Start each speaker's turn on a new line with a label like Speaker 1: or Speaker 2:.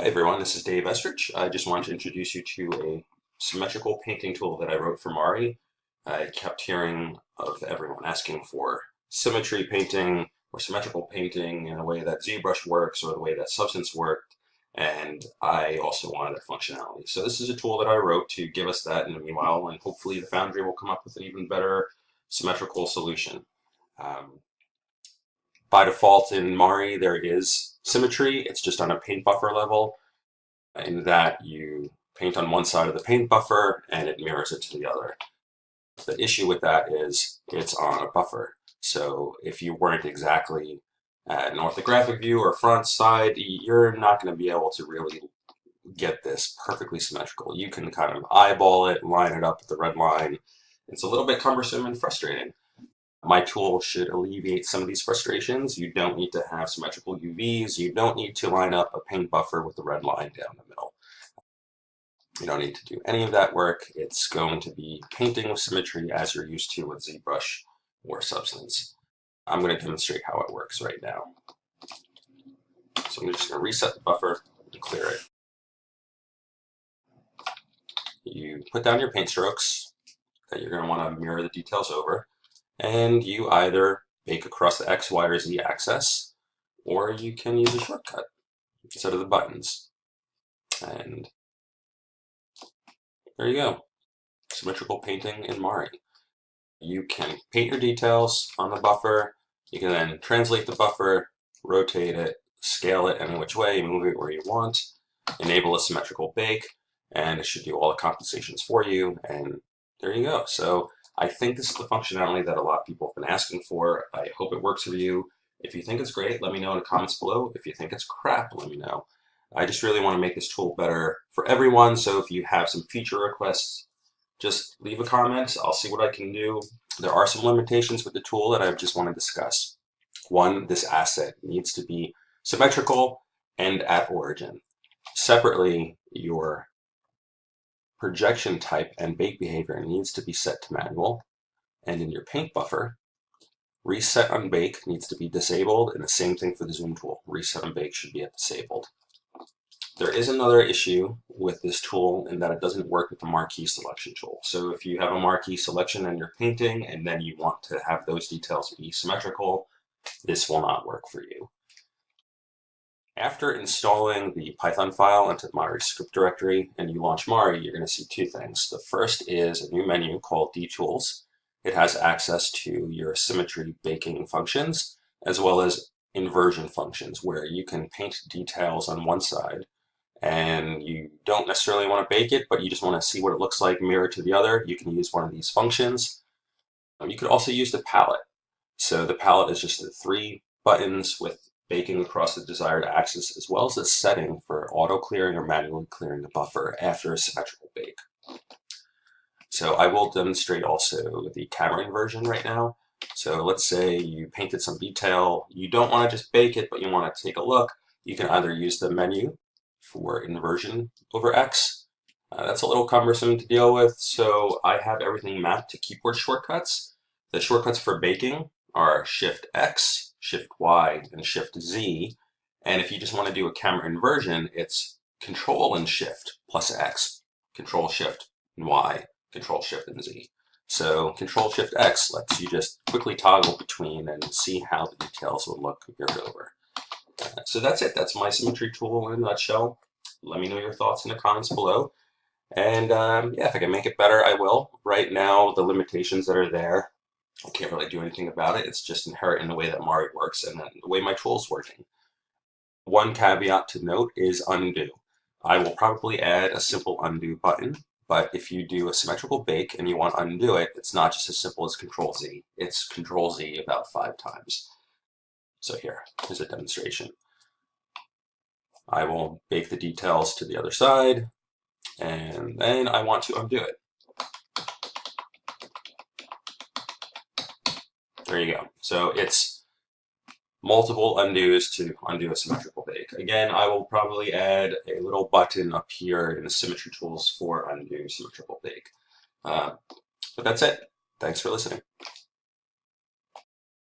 Speaker 1: Hi everyone, this is Dave Estrich. I just wanted to introduce you to a symmetrical painting tool that I wrote for Mari. I kept hearing of everyone asking for symmetry painting or symmetrical painting in a way that ZBrush works or the way that Substance worked, and I also wanted that functionality. So this is a tool that I wrote to give us that in the meanwhile, and hopefully the Foundry will come up with an even better symmetrical solution. By default in Mari, there is symmetry. It's just on a paint buffer level, in that you paint on one side of the paint buffer and it mirrors it to the other. The issue with that is it's on a buffer. So if you weren't exactly at an orthographic view or front side, you're not going to be able to really get this perfectly symmetrical. You can kind of eyeball it, line it up with the red line. It's a little bit cumbersome and frustrating. My tool should alleviate some of these frustrations. You don't need to have symmetrical UVs. You don't need to line up a paint buffer with a red line down the middle. You don't need to do any of that work. It's going to be painting with symmetry as you're used to with ZBrush or Substance. I'm going to demonstrate how it works right now. So I'm just going to reset the buffer and clear it. You put down your paint strokes that you're going to want to mirror the details over. And you either bake across the X, Y, or Z axis, or you can use a shortcut instead of the buttons. And there you go. Symmetrical painting in Mari. You can paint your details on the buffer. You can then translate the buffer, rotate it, scale it any which way, move it where you want, enable a symmetrical bake, and it should do all the compensations for you. And there you go. So I think this is the functionality that a lot of people have been asking for. I hope it works for you. If you think it's great, let me know in the comments below. If you think it's crap, let me know. I just really want to make this tool better for everyone, so if you have some feature requests, just leave a comment. I'll see what I can do. There are some limitations with the tool that I just want to discuss. One, this asset needs to be symmetrical and at origin. Separately, your projection type and bake behavior needs to be set to manual, and in your paint buffer, reset on bake needs to be disabled, and the same thing for the zoom tool. Reset on bake should be at disabled. There is another issue with this tool in that it doesn't work with the marquee selection tool. So if you have a marquee selection and you're painting and then you want to have those details be symmetrical, this will not work for you. After installing the Python file into the Mari script directory and you launch Mari, you're going to see two things. The first is a new menu called deTools. It has access to your symmetry baking functions as well as inversion functions, where you can paint details on one side and you don't necessarily want to bake it, but you just want to see what it looks like mirrored to the other. You can use one of these functions. You could also use the palette. So the palette is just the 3 buttons with baking across the desired axis, as well as a setting for auto clearing or manually clearing the buffer after a symmetrical bake. So I will demonstrate also the camera inversion right now. So let's say you painted some detail, you don't want to just bake it, but you want to take a look. You can either use the menu for inversion over X. That's a little cumbersome to deal with, so I have everything mapped to keyboard shortcuts. The shortcuts for baking are Shift X, Shift Y, and Shift Z. And if you just want to do a camera inversion, it's Control and Shift plus X, Control Shift and Y, Control Shift and Z. So Control Shift X lets you just quickly toggle between and see how the details will look mirrored over. So that's it. That's my symmetry tool in a nutshell. Let me know your thoughts in the comments below. And yeah, if I can make it better, I will. Right now, the limitations that are there, I can't really do anything about it. It's just inherent in the way that Mari works and the way my tool is working. One caveat to note is undo. I will probably add a simple undo button, but if you do a symmetrical bake and you want to undo it, it's not just as simple as Control Z. It's Control Z about 5 times. So here's a demonstration. I will bake the details to the other side, and then I want to undo it. There you go. So it's multiple undos to undo a symmetrical bake. Again, I will probably add a little button up here in the symmetry tools for undo symmetrical bake. But that's it. Thanks for listening.